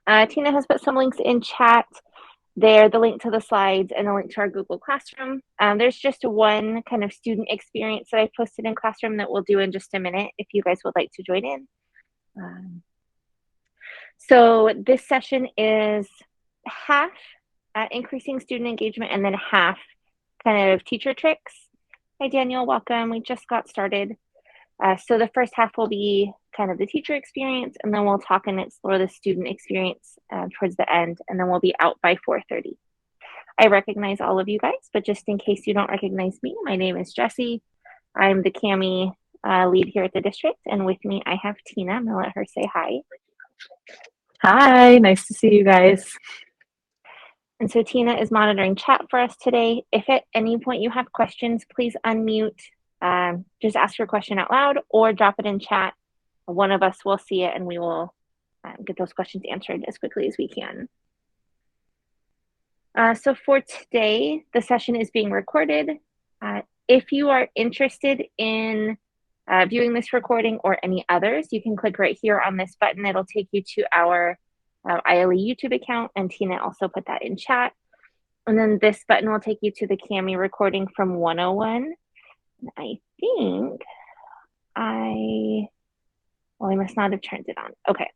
Tina has put some links in chat there, the link to the slides and the link to our Google Classroom. There's just one kind of student experience that I posted in Classroom that we'll do in just a minute if you guys would like to join in. So this session is half increasing student engagement and then half kind of teacher tricks. Hi, Daniel, welcome. We just got started. So the first half will be kind of the teacher experience, and then we'll talk and explore the student experience towards the end, and then we'll be out by 4:30. I recognize all of you guys, but just in case you don't recognize me, my name is Jessie. I'm the CAMI lead here at the district, and with me I have Tina. I'm gonna let her say hi. Hi, nice to see you guys. And so Tina is monitoring chat for us today. If at any point you have questions, please unmute, just ask your question out loud or drop it in chat. One of us will see it and we will get those questions answered as quickly as we can. So for today, the session is being recorded. If you are interested in viewing this recording or any others, you can click right here on this button. It'll take you to our ILE YouTube account, and Tina also put that in chat. And then this button will take you to the CAMI recording from 101. And I think I must not have turned it on. Okay.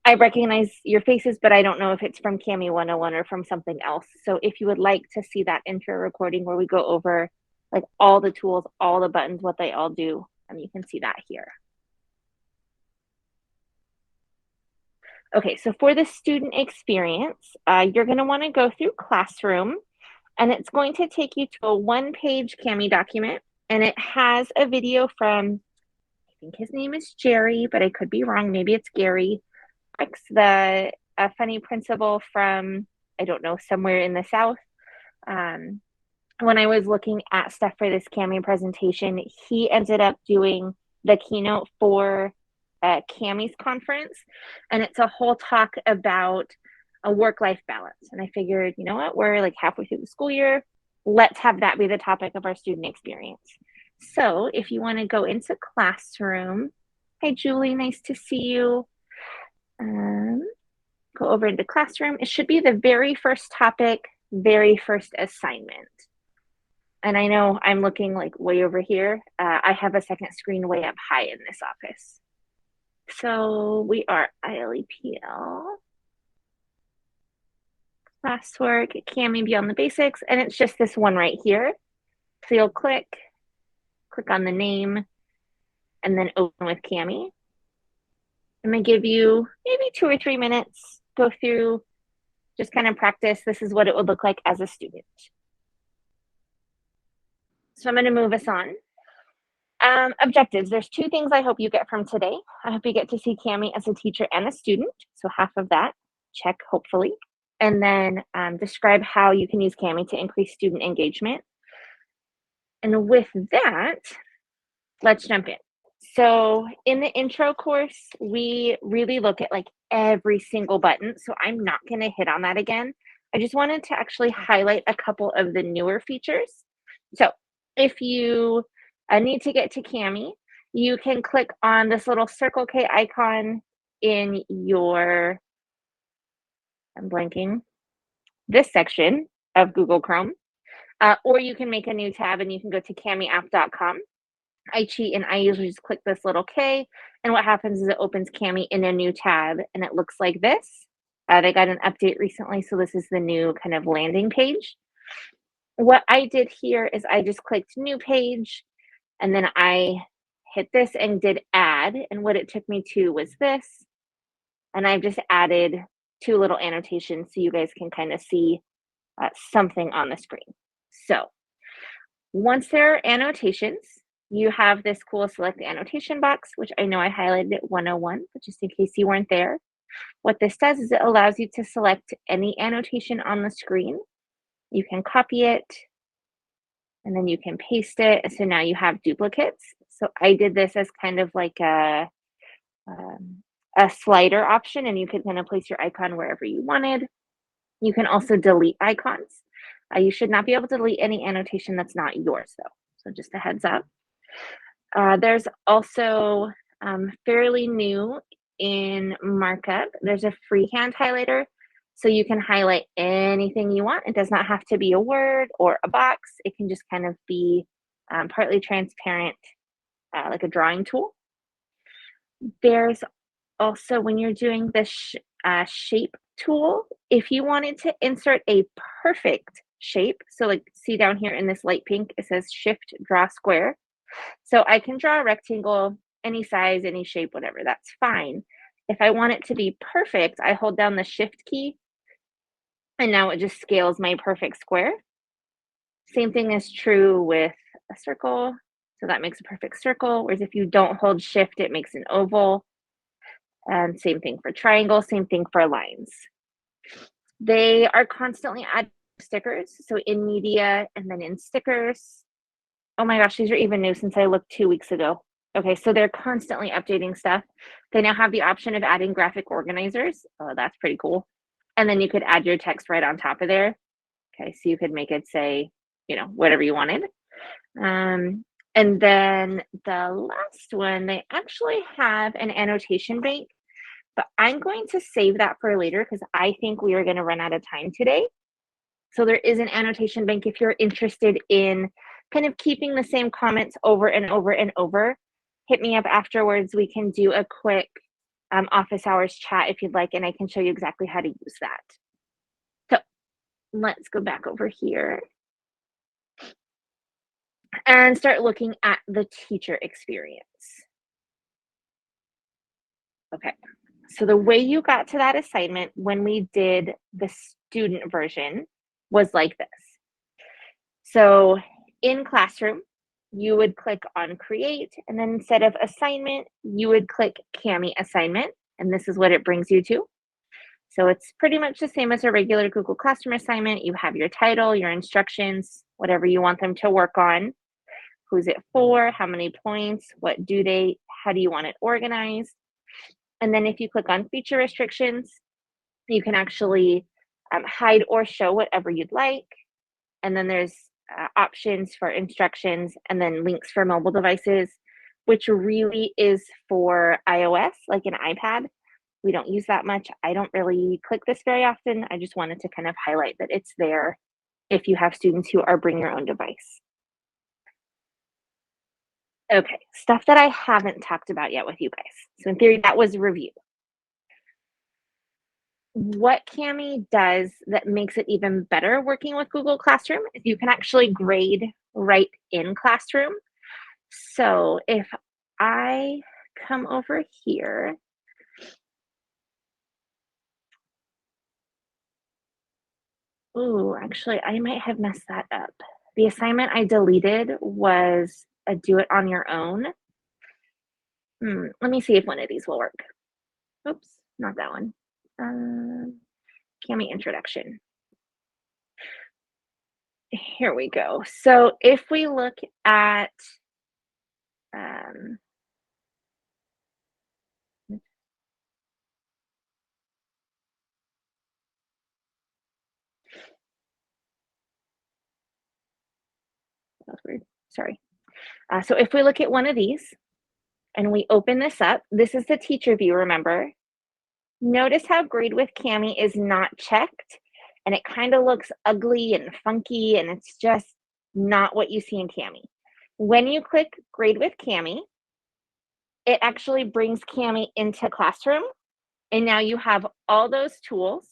I recognize your faces, but I don't know if it's from CAMI 101 or from something else. So if you would like to see that intro recording where we go over like all the tools, all the buttons, what they all do, you can see that here. Okay, so for the student experience, you're going to want to go through Classroom, and it's going to take you to a one-page CAMI document, and it has a video from, I think his name is Jerry, but I could be wrong. Maybe it's Gary. The funny principal from, I don't know, somewhere in the South. When I was looking at stuff for this CAMI presentation, he ended up doing the keynote for CAMI's conference, and it's a whole talk about a work-life balance. And I figured, you know what, we're like halfway through the school year. Let's have that be the topic of our student experience. So if you want to go into Classroom, hi, Julie, nice to see you. Go over into Classroom. It should be the very first topic, very first assignment. And I know I'm looking like way over here. I have a second screen way up high in this office. So we are ILEPL, classwork, CAMI Beyond the Basics, and it's just this one right here. So you'll click on the name, and then open with CAMI. I'm gonna give you maybe 2 or 3 minutes, go through, just kind of practice. This is what it would look like as a student. So I'm gonna move us on. Objectives. There's 2 things I hope you get from today. I hope you get to see CAMI as a teacher and a student. So half of that, check, hopefully. And then describe how you can use CAMI to increase student engagement. And with that, let's jump in. So in the intro course, we really look at like every single button. So I'm not gonna hit on that again. I just wanted to actually highlight a couple of the newer features. So if you need to get to CAMI, you can click on this little Circle K icon in your, I'm blanking, this section of Google Chrome, or you can make a new tab and you can go to camiapp.com. I cheat and I usually just click this little K, and what happens is it opens CAMI in a new tab, and it looks like this. They got an update recently, so this is the new kind of landing page. What I did here is I just clicked new page, and then I hit this and did add, and what it took me to was this, and I've just added 2 little annotations so you guys can kind of see something on the screen. So once there are annotations, you have this cool select annotation box, which I know I highlighted at 101, but just in case you weren't there. What this does is it allows you to select any annotation on the screen. You can copy it, and then you can paste it. So now you have duplicates. So I did this as kind of like a slider option, and you could kind of place your icon wherever you wanted. You can also delete icons. You should not be able to delete any annotation that's not yours, though. So just a heads up. There's also fairly new in markup, there's a freehand highlighter. So you can highlight anything you want. It does not have to be a word or a box. It can just kind of be partly transparent, like a drawing tool. There's also, when you're doing the shape tool, if you wanted to insert a perfect shape, so like see down here in this light pink, it says Shift Draw Square. So I can draw a rectangle, any size, any shape, whatever, that's fine. If I want it to be perfect, I hold down the Shift key, and now it just scales my perfect square. Same thing is true with a circle. So that makes a perfect circle. Whereas if you don't hold Shift, it makes an oval. And same thing for triangle, same thing for lines. They are constantly adding stickers. So in media and then in stickers. Oh my gosh, these are even new since I looked 2 weeks ago. Okay, so they're constantly updating stuff. They now have the option of adding graphic organizers. Oh, that's pretty cool. And then you could add your text right on top of there. Okay, so you could make it say, whatever you wanted. And then the last one, they actually have an annotation bank, but I'm going to save that for later because I think we are going to run out of time today. So there is an annotation bank if you're interested in kind of keeping the same comments over and over and over. Hit me up afterwards. We can do a quick office hours chat if you'd like, and I can show you exactly how to use that. So let's go back over here and start looking at the teacher experience. Okay, so the way you got to that assignment when we did the student version was like this. So in Classroom, you would click on Create, and then instead of Assignment, you would click Cami Assignment, and this is what it brings you to. So it's pretty much the same as a regular Google Classroom assignment. You have your title, your instructions, whatever you want them to work on. Who's it for? How many points? What due date? How do you want it organized? And then if you click on feature restrictions, you can actually hide or show whatever you'd like. And then there's options for instructions and then links for mobile devices, which really is for iOS, like an iPad. We don't use that much. I don't really click this very often. I just wanted to kind of highlight that it's there if you have students who are bring your own device. Okay, stuff that I haven't talked about yet with you guys. So in theory, that was review. What Cami does that makes it even better working with Google Classroom is you can actually grade right in Classroom. So if I come over here, actually, I might have messed that up. The assignment I deleted was a do it on your own. Let me see if one of these will work. Oops, not that one. Cami introduction. Here we go. So if we look at that's weird. Sorry. So if we look at one of these and we open this up, this is the teacher view, remember? Notice how Grade with Cami is not checked, and it kind of looks ugly and funky, and it's just not what you see in Cami. When you click Grade with Cami, it actually brings Cami into Classroom, and now you have all those tools,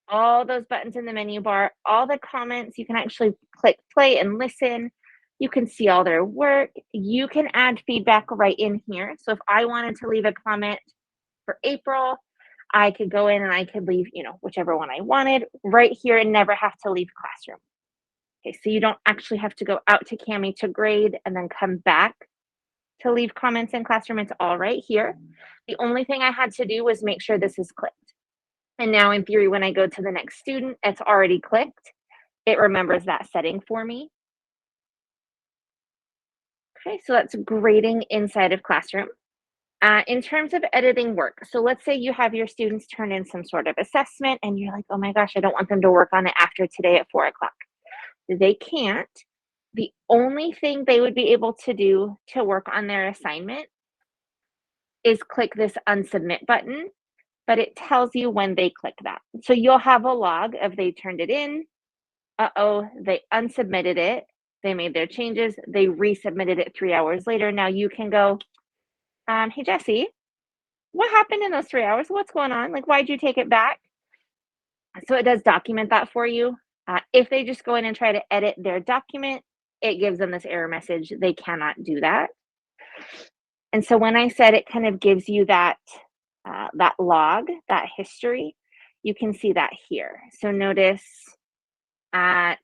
all those buttons in the menu bar, all the comments. You can actually click play and listen. You can see all their work. You can add feedback right in here. So if I wanted to leave a comment for April, I could go in and I could leave, whichever one I wanted right here and never have to leave Classroom. Okay, so you don't actually have to go out to Cami to grade and then come back to leave comments in Classroom. It's all right here. The only thing I had to do was make sure this is clicked. And now in theory, when I go to the next student, it's already clicked. It remembers that setting for me. Okay, so that's grading inside of Classroom. In terms of editing work, so let's say you have your students turn in some sort of assessment and you're like, oh my gosh, I don't want them to work on it after today at 4 o'clock. They can't. The only thing they would be able to do to work on their assignment is click this unsubmit button, but it tells you when they click that. So you'll have a log of they turned it in, they unsubmitted it, they made their changes, they resubmitted it 3 hours later. Now you can go, hey, Jesse, what happened in those 3 hours? What's going on? Like, why'd you take it back? So it does document that for you. If they just go in and try to edit their document, it gives them this error message. They cannot do that. And so when I said it kind of gives you that log, that history, you can see that here. So notice at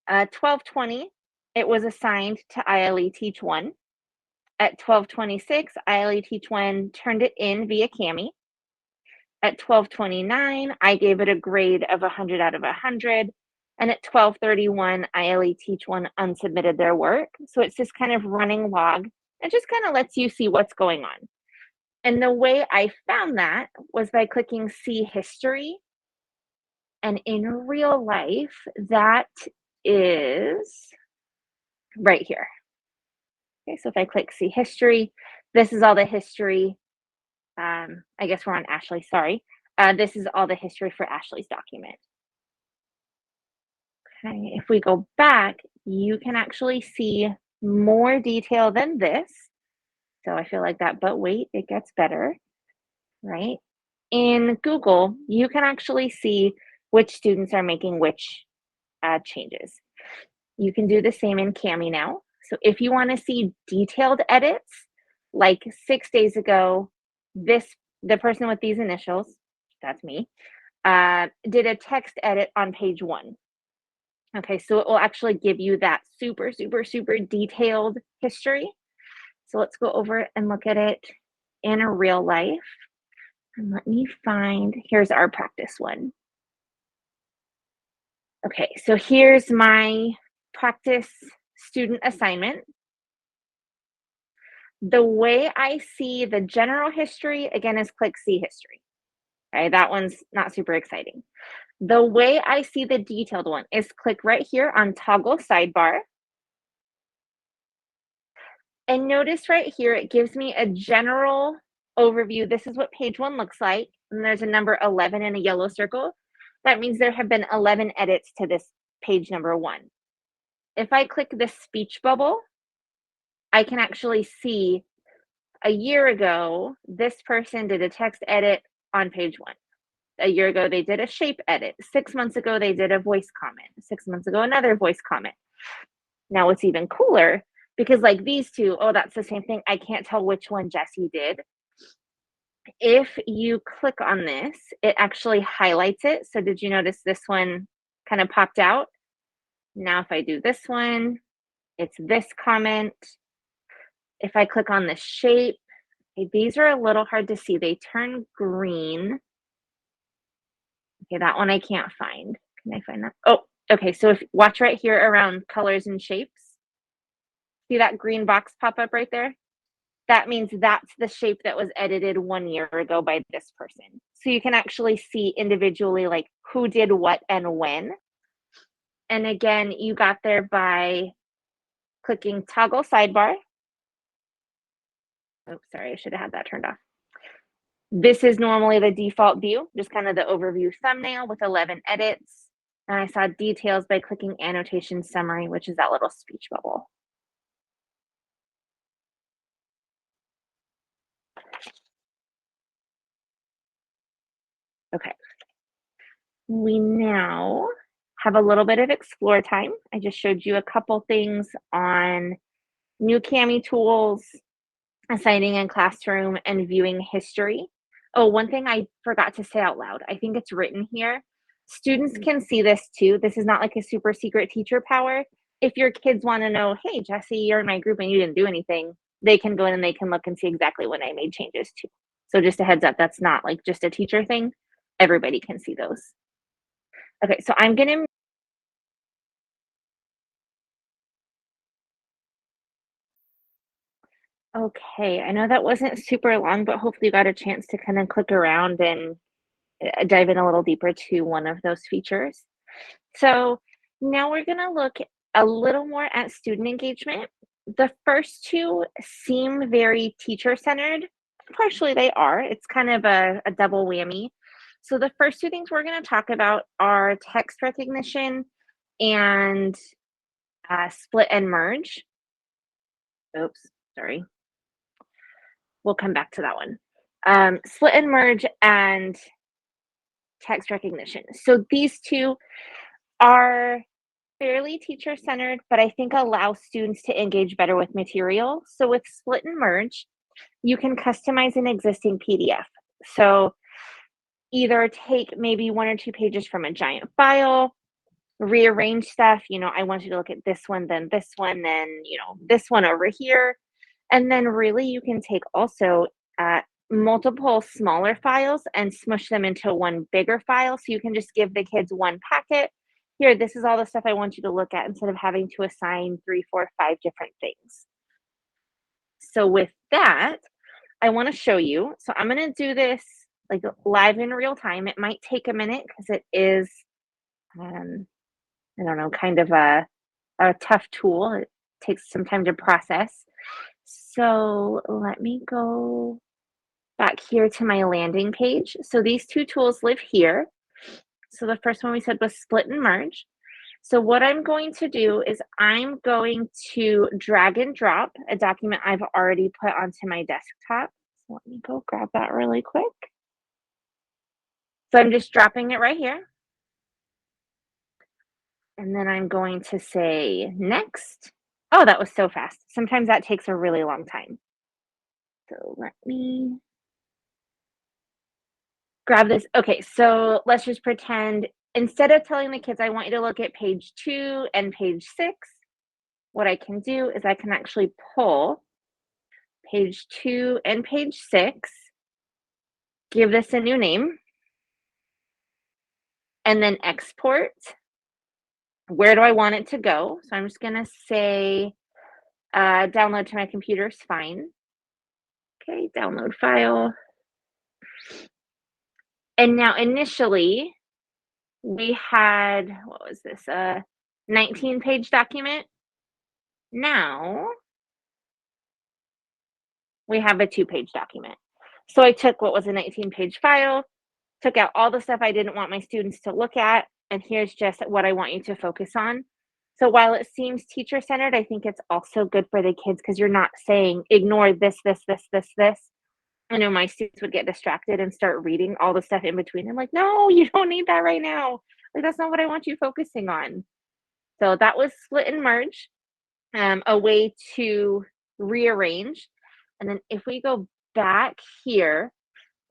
12:20, it was assigned to ILE Teach 1. At 12:26, ILE Teach 1 turned it in via Cami. At 12:29, I gave it a grade of 100 out of 100. And at 12:31, ILE Teach 1 unsubmitted their work. So it's this kind of running log. It just kind of lets you see what's going on. And the way I found that was by clicking See History. And in real life, that is right here. Okay, so if I click See History, this is all the history. I guess we're on Ashley, sorry. This is all the history for Ashley's document. Okay, if we go back, you can actually see more detail than this. So I feel like that, but wait, it gets better, right? In Google, you can actually see which students are making which changes. You can do the same in Cami now. So if you want to see detailed edits, like 6 days ago, the person with these initials, that's me, did a text edit on page 1. Okay, so it will actually give you that super, super, super detailed history. So let's go over and look at it in real life. And let me find, here's our practice one. Okay, so here's my practice student assignment. The way I see the general history, again, is click See History. Okay, that one's not super exciting. The way I see the detailed one is click right here on Toggle Sidebar. And notice right here, it gives me a general overview. This is what page 1 looks like. And there's a number 11 in a yellow circle. That means there have been 11 edits to this page number 1. If I click this speech bubble, I can actually see a year ago, this person did a text edit on page 1. A year ago, they did a shape edit. 6 months ago, they did a voice comment. 6 months ago, another voice comment. Now, what's even cooler, because like these two, oh, that's the same thing. I can't tell which one Jesse did. If you click on this, it actually highlights it. So did you notice this one kind of popped out? Now, if I do this one, it's this comment. If I click on the shape, okay, these are a little hard to see. They turn green. Okay, that one I can't find. Can I find that? Oh, okay. So if watch right here around colors and shapes. See that green box pop up right there? That means that's the shape that was edited 1 year ago by this person. So you can actually see individually like who did what and when. And again, you got there by clicking Toggle Sidebar. Oh, sorry, I should have had that turned off. This is normally the default view, just kind of the overview thumbnail with 11 edits. And I saw details by clicking Annotation Summary, which is that little speech bubble. Okay. We now have a little bit of explore time. I just showed you a couple things on new Cami tools, assigning in classroom, and viewing history. Oh, one thing I forgot to say out loud. I think it's written here. Students can see this too. This is not like a super secret teacher power. If your kids want to know, hey, Jesse, you're in my group and you didn't do anything, they can go in and they can look and see exactly when I made changes too. So just a heads up, that's not like just a teacher thing. Everybody can see those. Okay, so I'm going to Okay, I know that wasn't super long, but hopefully you got a chance to kind of click around and dive in a little deeper to one of those features. So now we're going to look a little more at student engagement. The first two seem very teacher-centered, partially they are. It's kind of a double whammy. So the first two things we're going to talk about are text recognition and split and merge. Oops, sorry. We'll come back to that one. Split and merge and text recognition. So these two are fairly teacher-centered, but I think allow students to engage better with material. So with split and merge, you can customize an existing PDF. So either take maybe 1 or 2 pages from a giant file, rearrange stuff. I want you to look at this one, then this one, then, this one over here. And then really you can take also multiple smaller files and smush them into one bigger file. So you can just give the kids one packet. Here, this is all the stuff I want you to look at instead of having to assign 3, 4, 5 different things. So with that, I want to show you. So I'm going to do this like live in real time. It might take a minute because it is, I don't know, kind of a tough tool. It takes some time to process. So let me go back here to my landing page. So these two tools live here. So the first one we said was split and merge. So what I'm going to do is I'm going to drag and drop a document I've already put onto my desktop. So let me go grab that really quick. So I'm just dropping it right here. And then I'm going to say next. Oh, that was so fast. Sometimes that takes a really long time. So let me grab this. Okay, so let's just pretend instead of telling the kids I want you to look at page 2 and page 6, what I can do is I can actually pull page 2 and page 6, give this a new name, and then export. Where do I want it to go? So I'm just going to say download to my computer is fine. Okay, download file. And now initially we had, what was this, a 19-page document. Now we have a 2-page document. So I took what was a 19-page file, took out all the stuff I didn't want my students to look at, and here's just what I want you to focus on. So while it seems teacher-centered, I think it's also good for the kids because you're not saying ignore this, this, this, this, this. I know my students would get distracted and start reading all the stuff in between. I'm like, no, you don't need that right now. Like, that's not what I want you focusing on. So that was split and merge, a way to rearrange. And then if we go back here,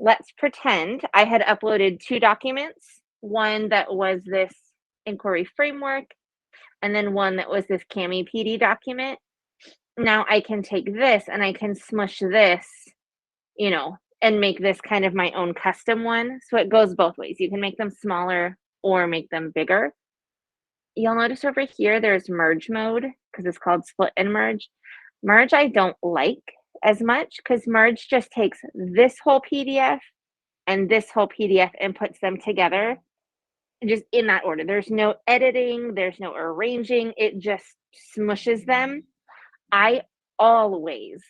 let's pretend I had uploaded 2 documents, one that was this inquiry framework, and then one that was this Cami PD document. Now I can take this and I can smush this, and make this kind of my own custom one. So it goes both ways. You can make them smaller or make them bigger. You'll notice over here there's merge mode because it's called split and merge. Merge I don't like as much because merge just takes this whole PDF and this whole PDF and puts them together just in that order. There's no editing, there's no arranging, it just smushes them. I always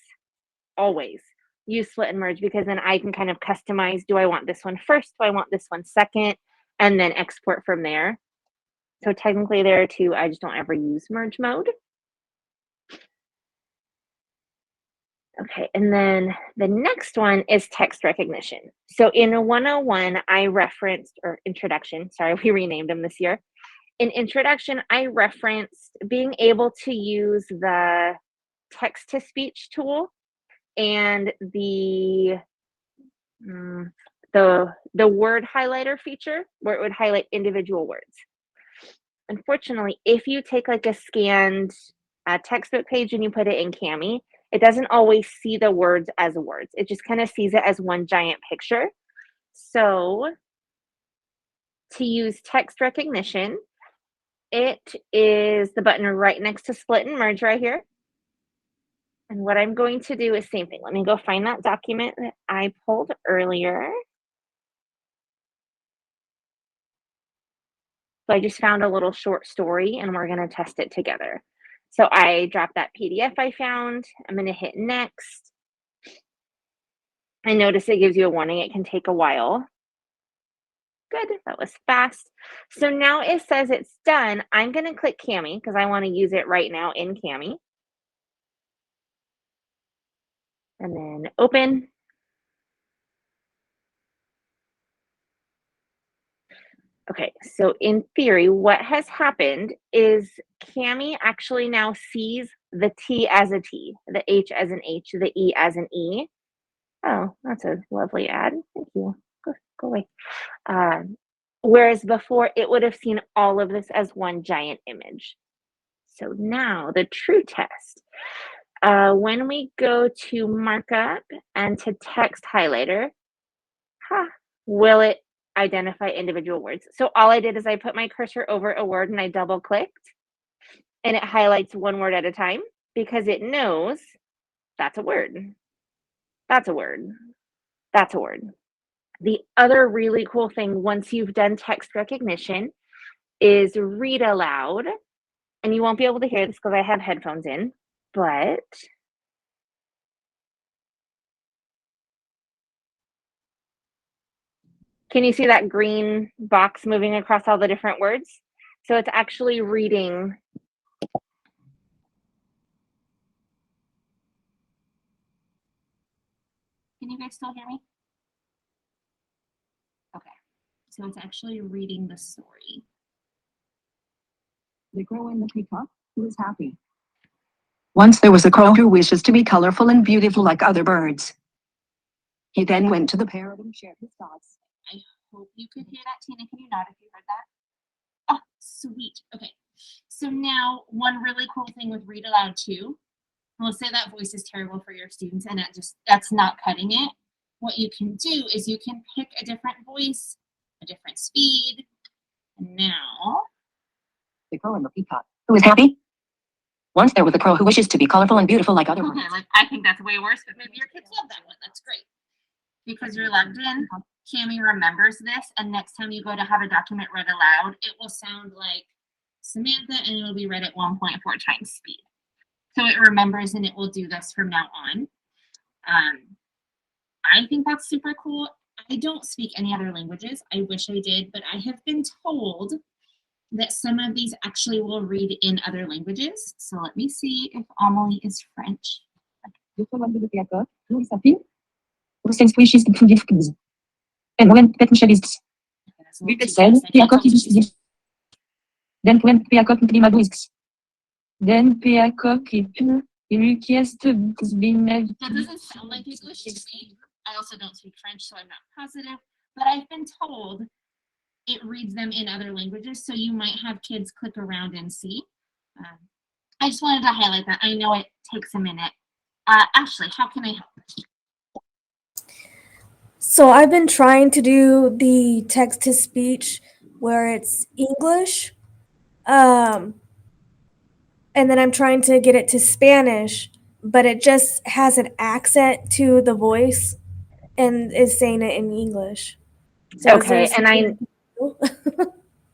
use split and merge because then I can kind of customize, do I want this one first, do I want this one second, and then export from there. So technically there are 2, I just don't ever use merge mode. Okay, and then the next one is text recognition. So in a 101, I referenced, or introduction, sorry, we renamed them this year. In introduction, I referenced being able to use the text-to-speech tool and the word highlighter feature where it would highlight individual words. Unfortunately, if you take like a scanned textbook page and you put it in Cami, it doesn't always see the words as words. It just kind of sees it as one giant picture. So to use text recognition, it is the button right next to split and merge right here. And what I'm going to do is same thing. Let me go find that document that I pulled earlier. So I just found a little short story and we're going to test it together. So I dropped that PDF I found. I'm going to hit next. I notice it gives you a warning. It can take a while. Good, that was fast. So now it says it's done. I'm going to click Cami because I want to use it right now in Cami. And then open. Okay, so in theory, what has happened is Cami actually now sees the T as a T, the H as an H, the E as an E. Oh, that's a lovely ad. Thank you. Go away. Whereas before, it would have seen all of this as one giant image. So now the true test. When we go to markup and to text highlighter, will it identify individual words? So all I did is I put my cursor over a word and I double clicked and it highlights one word at a time because it knows that's a word. That's a word. That's a word. The other really cool thing once you've done text recognition is read aloud. And you won't be able to hear this because I have headphones in, but can you see that green box moving across all the different words? So it's actually reading. Can you guys still hear me? Okay. So it's actually reading the story. The crow and the peacock, who is happy. Once there was a crow who wishes to be colorful and beautiful like other birds. He then went to the parrot and shared his thoughts. I hope you could hear that. Tina, can you nod if you heard that? Oh, sweet. Okay. So now one really cool thing with read aloud too. Let's say that voice is terrible for your students and that's not cutting it. What you can do is you can pick a different voice, a different speed. And now. The crow and the peacock, who is happy. Once there was a crow who wishes to be colorful and beautiful like other birds. Okay, like I think that's way worse, but maybe your kids love that one. That's great. Because you're logged in, Cami remembers this, and next time you go to have a document read aloud, it will sound like Samantha, and it'll be read at 1.4 times speed. So it remembers, and it will do this from now on. I think that's super cool. I don't speak any other languages. I wish I did, but I have been told that some of these actually will read in other languages. So let me see if Amelie is French. And when Petnishavists, said, then when Peacock Primaduisks, then Peacock request has been. That doesn't sound like English to me. I also don't speak French, so I'm not positive. But I've been told it reads them in other languages, so you might have kids click around and see. I just wanted to highlight that. I know it takes a minute. Ashley, how can I help? So I've been trying to do the text-to-speech where it's English, and then I'm trying to get it to Spanish, but it just has an accent to the voice and is saying it in English. So is there Okay, and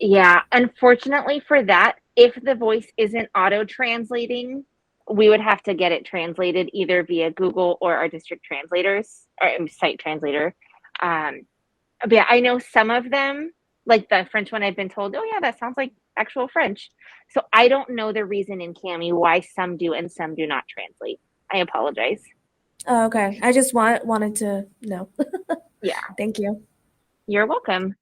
yeah, unfortunately for that, if the voice isn't auto-translating, we would have to get it translated either via Google or our district translators or site translator. But yeah, I know some of them, like the French one, I've been told, oh yeah, that sounds like actual French. So I don't know the reason in Cami why some do and some do not translate. I apologize. Oh, okay. I just wanted to know. Yeah. Thank you. You're welcome.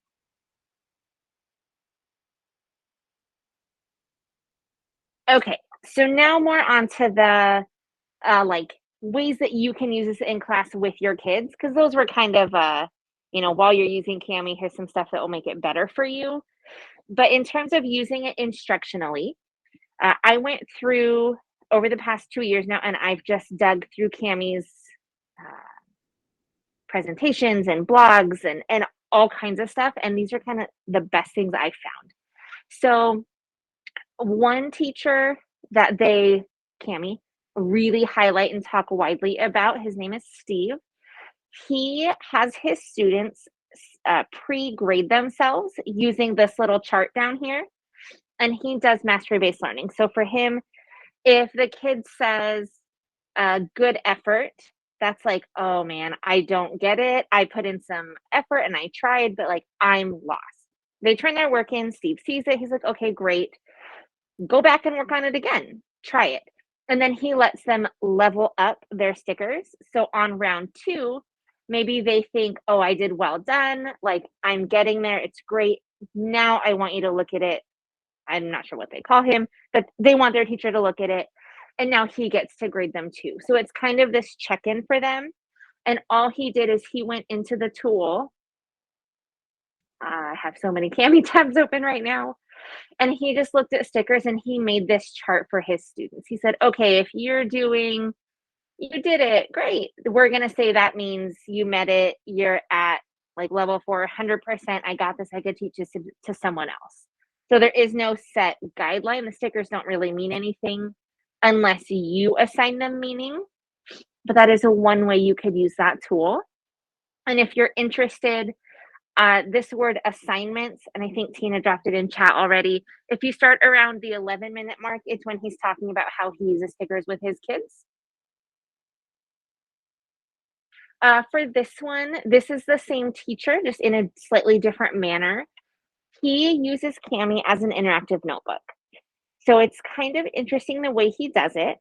Okay, so now more onto the like ways that you can use this in class with your kids, because those were kind of while you're using Cami, here's some stuff that will make it better for you. But in terms of using it instructionally, I went through over the past 2 years now, and I've just dug through Cami's presentations and blogs and all kinds of stuff, and these are kind of the best things I've found. So one teacher that Cami, really highlight and talk widely about, his name is Steve. He has his students pre-grade themselves using this little chart down here, and he does mastery-based learning. So for him, if the kid says good effort, That's like, oh man, I don't get it. I put in some effort and I tried, but like I'm lost. They turn their work in. Steve sees it. He's like, okay, great. Go back and work on it again. Try it. And then he lets them level up their stickers. So on round 2, maybe they think, oh, I did well done. Like I'm getting there. It's great. Now I want you to look at it. I'm not sure what they call him, but they want their teacher to look at it. And now he gets to grade them too. So it's kind of this check-in for them. And all he did is he went into the tool. I have so many Cami tabs open right now. And he just looked at stickers and he made this chart for his students. He said, okay, if you did it, great. We're going to say that means you met it. You're at like level 4, 100%. I got this. I could teach this to someone else. So there is no set guideline. The stickers don't really mean anything unless you assign them meaning. But that is one way you could use that tool. And if you're interested, this word assignments, and I think Tina dropped it in chat already. If you start around the 11-minute mark, it's when he's talking about how he uses stickers with his kids. For this one, this is the same teacher, just in a slightly different manner. He uses Cami as an interactive notebook. So it's kind of interesting the way he does it.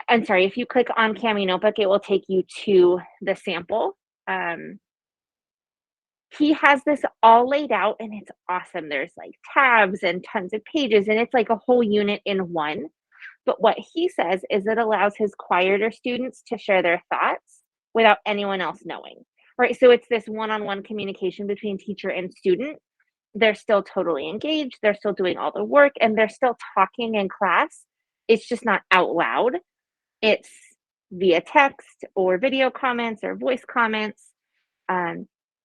I'm sorry, if you click on Cami Notebook, it will take you to the sample. He has this all laid out and it's awesome. There's like tabs and tons of pages and it's like a whole unit in one. But what he says is it allows his quieter students to share their thoughts without anyone else knowing, right? So it's this one-on-one communication between teacher and student. They're still totally engaged. They're still doing all the work and they're still talking in class. It's just not out loud. It's via text or video comments or voice comments.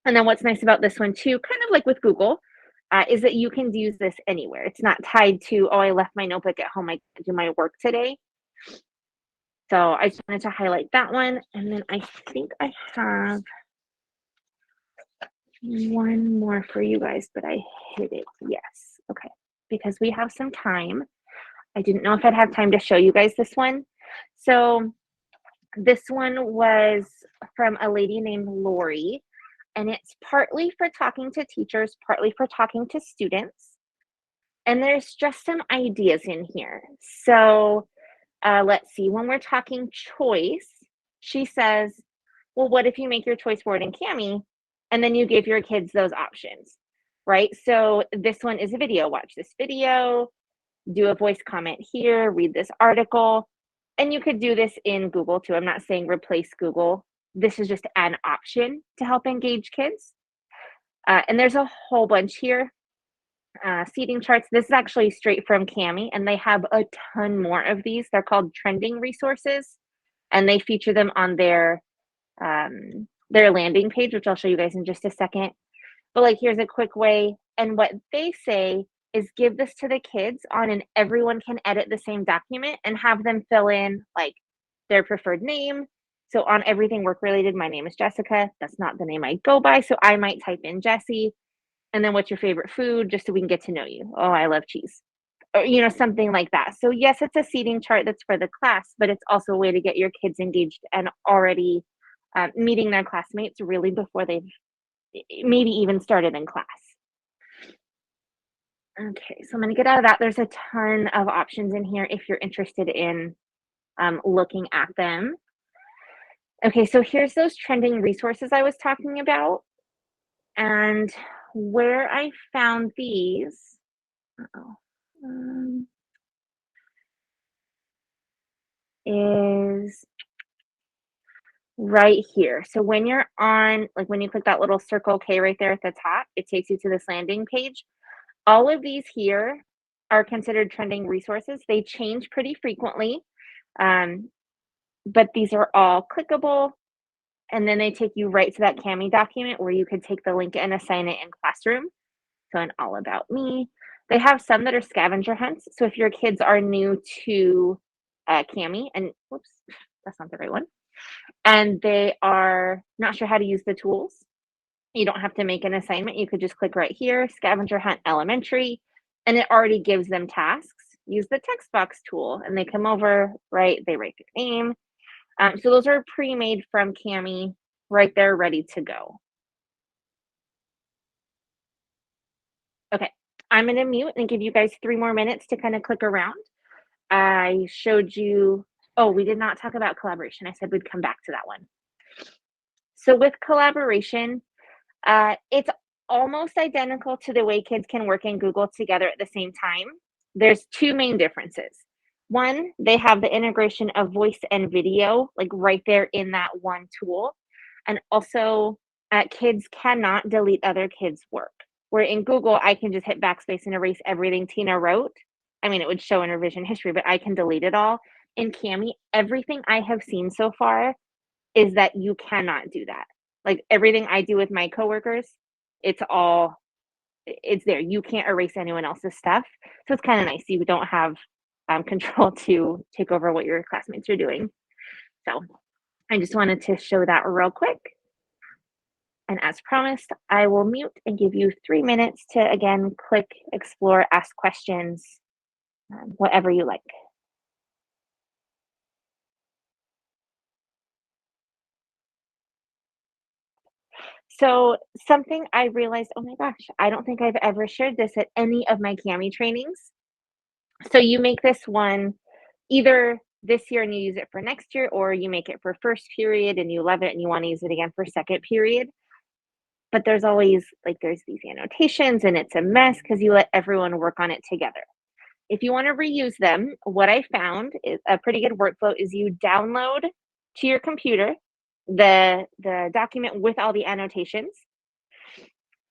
And then what's nice about this one too, kind of like with Google, is that you can use this anywhere. It's not tied to, oh, I left my notebook at home. I can't do my work today. So I just wanted to highlight that one. And then I think I have one more for you guys, but I hid it. Yes. Okay. Because we have some time. I didn't know if I'd have time to show you guys this one. So this one was from a lady named Lori. And it's partly for talking to teachers, partly for talking to students. And there's just some ideas in here. So let's see, when we're talking choice, she says, well, what if you make your choice word in Cami and then you give your kids those options, right? So this one is a video. Watch this video, do a voice comment here, read this article. And you could do this in Google too. I'm not saying replace Google. This is just an option to help engage kids. And there's a whole bunch here. Seating charts. This is actually straight from Cami, and they have a ton more of these. They're called trending resources, and they feature them on their landing page, which I'll show you guys in just a second. But like, here's a quick way. And what they say is give this to the kids on an everyone can edit the same document and have them fill in like their preferred name. So on everything work related, my name is Jessica. That's not the name I go by. So I might type in Jessie. And then what's your favorite food? Just so we can get to know you. Oh, I love cheese. Or, something like that. So yes, it's a seating chart that's for the class, but it's also a way to get your kids engaged and already meeting their classmates really before they've maybe even started in class. Okay, so I'm going to get out of that. There's a ton of options in here if you're interested in looking at them. Okay, so here's those trending resources I was talking about. And where I found these, is right here. So when you're on, like when you click that little circle K right there at the top, it takes you to this landing page. All of these here are considered trending resources. They change pretty frequently, but these are all clickable. And then they take you right to that Cami document where you could take the link and assign it in Classroom. So in All About Me, they have some that are scavenger hunts. So if your kids are new to Cami, and whoops, that's not the right one, and they are not sure how to use the tools, you don't have to make an assignment. You could just click right here, Scavenger Hunt Elementary, and it already gives them tasks. Use the text box tool, and they come over, right? They write their name, So those are pre-made from Cami, right there, ready to go. Okay, I'm gonna mute and give you guys 3 more minutes to kind of click around. I showed you, oh, we did not talk about collaboration. I said we'd come back to that one. So with collaboration, it's almost identical to the way kids can work in Google together at the same time. There's 2 main differences. One, they have the integration of voice and video, like right there in that one tool. And also, kids cannot delete other kids' work. Where in Google, I can just hit backspace and erase everything Tina wrote. I mean, it would show in revision history, but I can delete it all. In Cami, everything I have seen so far is that you cannot do that. Like everything I do with my coworkers, it's there. You can't erase anyone else's stuff. So it's kind of nice. You don't have control to take over what your classmates are doing. So I just wanted to show that real quick. And as promised, I will mute and give you 3 minutes to, again, click, explore, ask questions, whatever you like. So something I realized, oh my gosh, I don't think I've ever shared this at any of my Cami trainings. So you make this one either this year and you use it for next year, or you make it for first period and you love it and you want to use it again for second period. But there's always, like, there's these annotations and it's a mess because you let everyone work on it together. If you want to reuse them, what I found is a pretty good workflow is you download to your computer the document with all the annotations.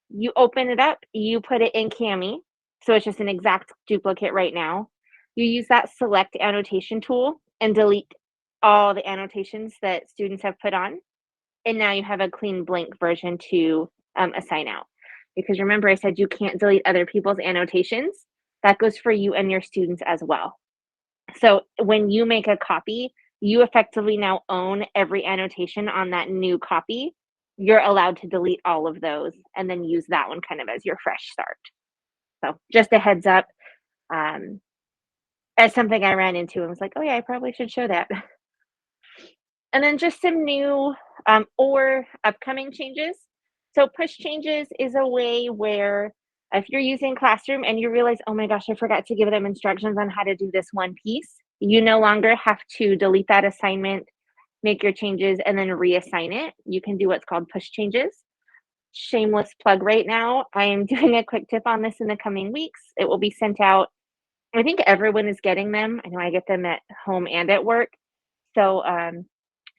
You open it up, you put it in Cami, so it's just an exact duplicate right now. You use that select annotation tool and delete all the annotations that students have put on. And now you have a clean blank version to assign out. Because remember, I said you can't delete other people's annotations. That goes for you and your students as well. So when you make a copy, you effectively now own every annotation on that new copy. You're allowed to delete all of those and then use that one kind of as your fresh start. So just a heads up. As something I ran into and was like, oh yeah, I probably should show that. And then just some new or upcoming changes. So push changes is a way where if you're using Classroom and you realize, oh my gosh, I forgot to give them instructions on how to do this one piece, you no longer have to delete that assignment, make your changes, and then reassign it. You can do what's called push changes. Shameless plug right now. I am doing a quick tip on this in the coming weeks. It will be sent out. I think everyone is getting them. I know I get them at home and at work. So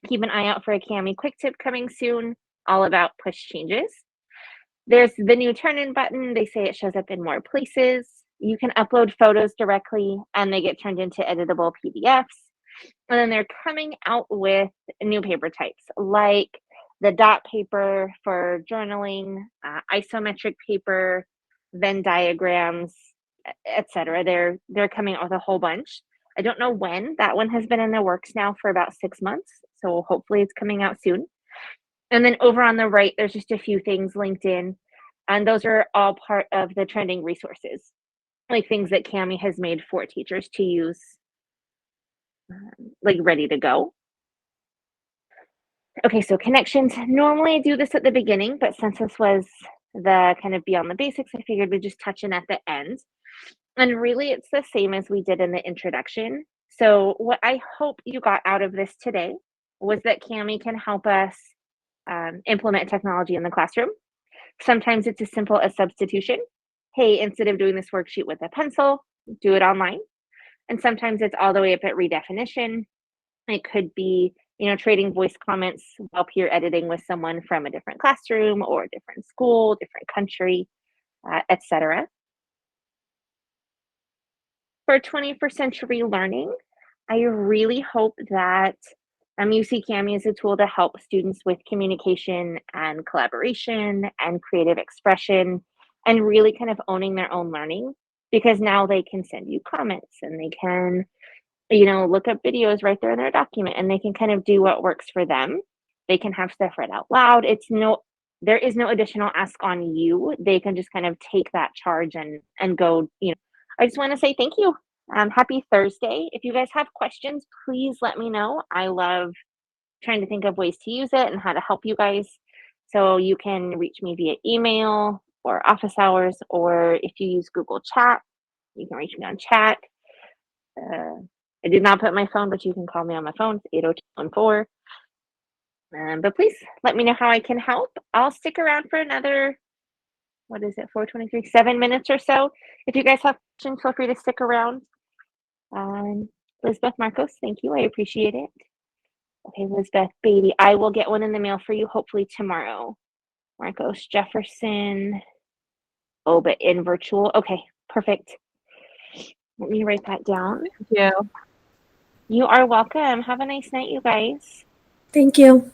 keep an eye out for a Cami quick tip coming soon, all about push changes. There's the new turn-in button. They say it shows up in more places. You can upload photos directly and they get turned into editable PDFs. And then they're coming out with new paper types like the dot paper for journaling, isometric paper, Venn diagrams, etc. They're coming out with a whole bunch. I don't know when. That one has been in the works now for about 6 months. So hopefully it's coming out soon. And then over on the right, there's just a few things linked in. And those are all part of the trending resources, like things that Cami has made for teachers to use, like ready to go. Okay, so connections. Normally I do this at the beginning, but since this was the kind of beyond the basics, I figured we'd just touch in at the end. And really it's the same as we did in the introduction. So what I hope you got out of this today was that Cami can help us implement technology in the classroom. Sometimes it's as simple as substitution. Hey, instead of doing this worksheet with a pencil, do it online. And sometimes it's all the way up at redefinition. It could be, trading voice comments while peer editing with someone from a different classroom or a different school, different country, etc. For 21st century learning, I really hope that you see Cami as a tool to help students with communication and collaboration and creative expression and really kind of owning their own learning, because now they can send you comments and they can, look up videos right there in their document and they can kind of do what works for them. They can have stuff read out loud. There is no additional ask on you. They can just kind of take that charge and go, I just want to say thank you. Happy Thursday. If you guys have questions, please let me know. I love trying to think of ways to use it and how to help you guys. So you can reach me via email or office hours, or if you use Google Chat, you can reach me on chat. I did not put my phone, but you can call me on my phone. It's 80214. But please let me know how I can help. I'll stick around for another, 4:23, 7 minutes or so. If you guys have questions, feel free to stick around. Elizabeth Marcos, thank you. I appreciate it. Okay, Elizabeth Beatty, I will get one in the mail for you hopefully tomorrow. Marcos Jefferson. Oh, but in virtual. Okay, perfect. Let me write that down. Yeah. You are welcome. Have a nice night, you guys. Thank you.